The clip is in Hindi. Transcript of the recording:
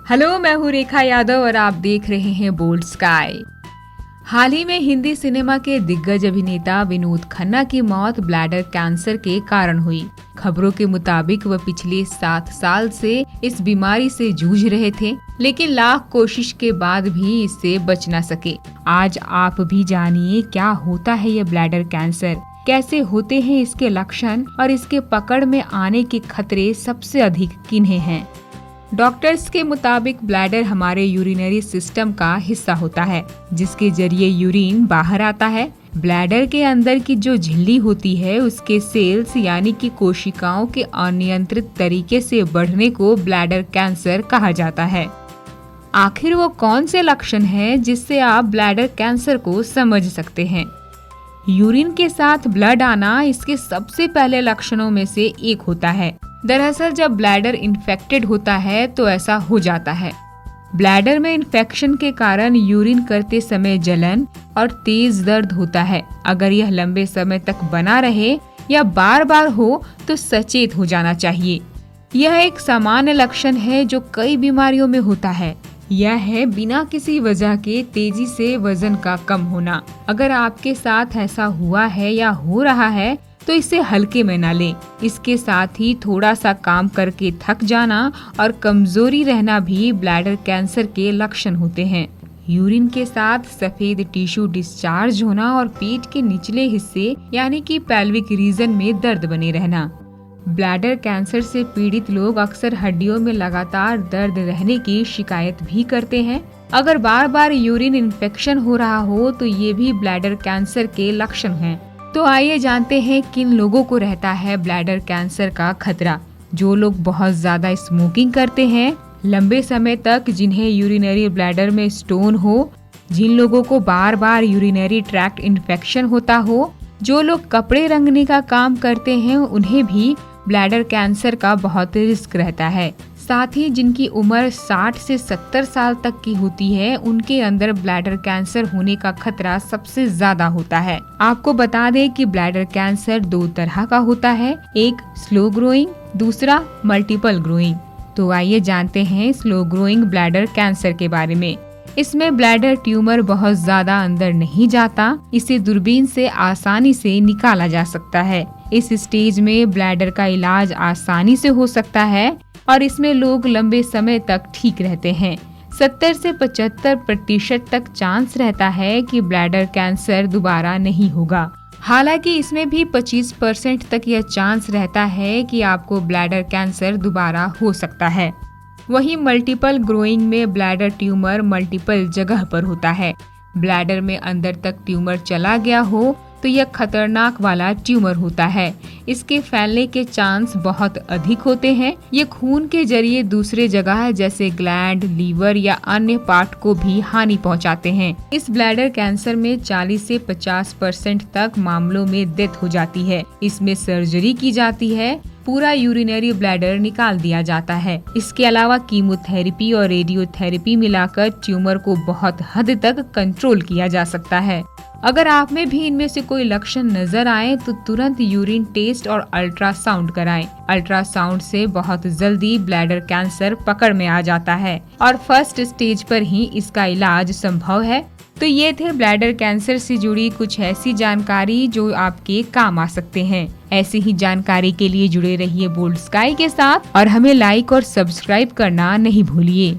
हेलो, मैं हूँ रेखा यादव और आप देख रहे हैं बोल्ड स्काई। हाल ही में हिंदी सिनेमा के दिग्गज अभिनेता विनोद खन्ना की मौत ब्लैडर कैंसर के कारण हुई। खबरों के मुताबिक वह पिछले 7 साल से इस बीमारी से जूझ रहे थे, लेकिन लाख कोशिश के बाद भी इससे बच न सके। आज आप भी जानिए क्या होता है ये ब्लैडर कैंसर, कैसे होते हैं इसके लक्षण और इसके पकड़ में आने के खतरे सबसे अधिक किन्हें हैं। डॉक्टर्स के मुताबिक ब्लैडर हमारे यूरिनरी सिस्टम का हिस्सा होता है, जिसके जरिए यूरिन बाहर आता है। ब्लैडर के अंदर की जो झिल्ली होती है, उसके सेल्स यानी कि कोशिकाओं के अनियंत्रित तरीके से बढ़ने को ब्लैडर कैंसर कहा जाता है। आखिर वो कौन से लक्षण हैं जिससे आप ब्लैडर कैंसर को समझ सकते हैं? यूरिन के साथ ब्लड आना इसके सबसे पहले लक्षणों में से एक होता है। दरअसल जब ब्लैडर इन्फेक्टेड होता है तो ऐसा हो जाता है। ब्लैडर में इन्फेक्शन के कारण यूरिन करते समय जलन और तेज दर्द होता है। अगर यह लंबे समय तक बना रहे या बार बार हो तो सचेत हो जाना चाहिए। यह एक सामान्य लक्षण है जो कई बीमारियों में होता है। यह है बिना किसी वजह के तेजी से वजन का कम होना। अगर आपके साथ ऐसा हुआ है या हो रहा है तो इसे हल्के में न लें। इसके साथ ही थोड़ा सा काम करके थक जाना और कमजोरी रहना भी ब्लैडर कैंसर के लक्षण होते हैं। यूरिन के साथ सफेद टिश्यू डिस्चार्ज होना और पेट के निचले हिस्से यानी कि पेल्विक रीजन में दर्द बने रहना। ब्लैडर कैंसर से पीड़ित लोग अक्सर हड्डियों में लगातार दर्द रहने की शिकायत भी करते हैं। अगर बार बार यूरिन इन्फेक्शन हो रहा हो तो ये भी ब्लैडर कैंसर के लक्षण हैं। तो आइए जानते हैं किन लोगों को रहता है ब्लैडर कैंसर का खतरा। जो लोग बहुत ज्यादा स्मोकिंग करते हैं, लंबे समय तक जिन्हें यूरिनरी ब्लैडर में स्टोन हो, जिन लोगों को बार बार यूरिनरी ट्रैक्ट इन्फेक्शन होता हो, जो लोग कपड़े रंगने का काम करते हैं, उन्हें भी ब्लैडर कैंसर का बहुत रिस्क रहता है। साथ ही जिनकी उम्र 60 से 70 साल तक की होती है, उनके अंदर ब्लैडर कैंसर होने का खतरा सबसे ज्यादा होता है। आपको बता दें कि ब्लैडर कैंसर 2 तरह का होता है, एक स्लो ग्रोइंग, दूसरा मल्टीपल ग्रोइंग। तो आइए जानते हैं स्लो ग्रोइंग ब्लैडर कैंसर के बारे में। इसमें ब्लैडर ट्यूमर बहुत ज्यादा अंदर नहीं जाता, इसे दूरबीन से आसानी से निकाला जा सकता है। इस स्टेज में ब्लैडर का इलाज आसानी से हो सकता है और इसमें लोग लंबे समय तक ठीक रहते हैं। 70 से 75% तक चांस रहता है कि ब्लैडर कैंसर दोबारा नहीं होगा। हालांकि इसमें भी 25% तक यह चांस रहता है कि आपको ब्लैडर कैंसर दोबारा हो सकता है। वहीं मल्टीपल ग्रोइंग में ब्लैडर ट्यूमर मल्टीपल जगह पर होता है। ब्लैडर में अंदर तक ट्यूमर चला गया हो तो यह खतरनाक वाला ट्यूमर होता है। इसके फैलने के चांस बहुत अधिक होते हैं। ये खून के जरिए दूसरे जगह जैसे ग्लैंड, लीवर या अन्य पार्ट को भी हानि पहुंचाते हैं। इस ब्लैडर कैंसर में 40 से 50% तक मामलों में डेथ हो जाती है। इसमें सर्जरी की जाती है, पूरा यूरिनरी ब्लैडर निकाल दिया जाता है। इसके अलावा कीमोथेरेपी और रेडियोथेरेपी मिलाकर ट्यूमर को बहुत हद तक कंट्रोल किया जा सकता है। अगर आप में भी इनमें से कोई लक्षण नजर आए तो तुरंत यूरिन टेस्ट और अल्ट्रासाउंड कराएं। अल्ट्रासाउंड से बहुत जल्दी ब्लैडर कैंसर पकड़ में आ जाता है और फर्स्ट स्टेज पर ही इसका इलाज संभव है। तो ये थे ब्लैडर कैंसर से जुड़ी कुछ ऐसी जानकारी जो आपके काम आ सकते हैं। ऐसी ही जानकारी के लिए जुड़े रहिए बोल्ड स्काई के साथ और हमें लाइक और सब्सक्राइब करना नहीं भूलिए।